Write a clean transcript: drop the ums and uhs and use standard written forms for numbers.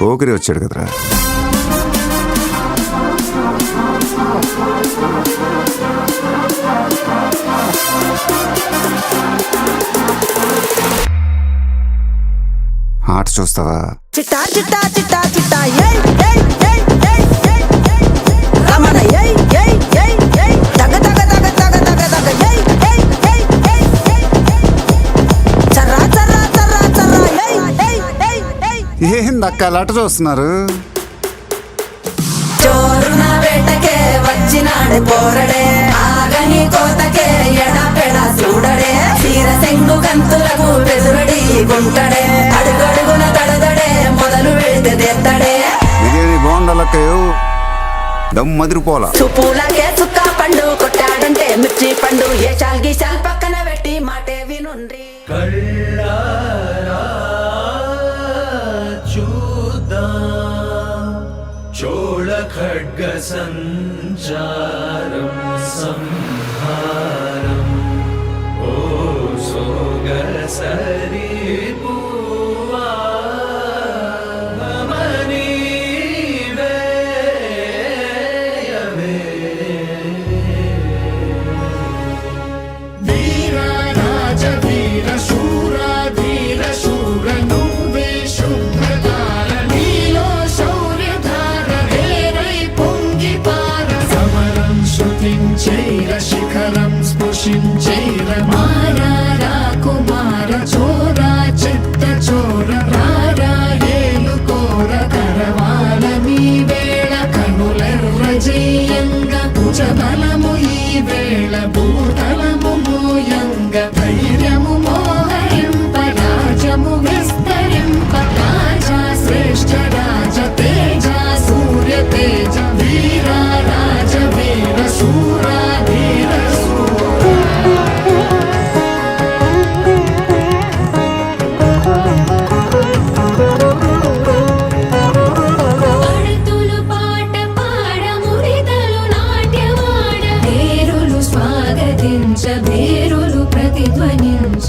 పోకిరి వచ్చాడు కదరా. ఆట చూస్తావా? చిట్టా చిట్టా చిట్టా చిట్టా ఏయ్ ఏయ్ ఏయ్ ఏయ్ ఏయ్ ఏయ్ రమణ ఏయ్ ఏయ్ ఏయ్ ఏయ్ తగ తగ తగ తగ తగ తగ ఏయ్ ఏయ్ ఏయ్ ఏయ్ ఏయ్ చర్రా చర్రా చర్రా చర్రా ఏయ్ ఏయ్ ఏయ్ ఏయ్ ఏందక్క అలా ఆట చూస్తున్నారు? చోరున వేటకే వచ్చినాడు పోరడే ఆగని కోతకే ఎడపెడ చూడడే తీర సెంగు గంతులకు బెదురడి గుంటడే అడుగడుగున తడదడే మొదలు వెళితే తెత్తడే బిర్యానీ బాగుండాలక్కయ్యో, దమ్ మదిరిపోలా. సుపూలకే సుక్క పండు కొట్టాడంటే మిర్చి పండు ఏ చాల్ గీశాల్ పక్కన పెట్టి మాటే వినుండ్రి కళ్ళారా చూద్దాం చోళ ఖడ్గ సంచారం సంహారం ఓ సోగసరి పూవా గమని వేయవే వీర రాజ వీర శూర ధీర శూర నువ్వే శుభ్రతార నీలో శౌర్యధార రేరై పొంగి పార సమరం శృతించైర శిఖరం స్పృశించైర మారా కుమార చోర చిత్త చోర రారా ఏలుకోర కరవాల నీ వేళ కనులెర్ర జయంగ భుజ బలము ఈ వేళ భూతలము మోయంగ ధైర్యము మోహరింప రాజము విస్తరింప రాజా శ్రేష్ఠ రాజ తేజ సూర్య తేజ వీర రాజ వీర శూర ధీర పడుతులు పాట పాడ మురితలు నాట్యమాడ వేరులు స్వాగతించ వేరులు ప్రతిధ్వనించ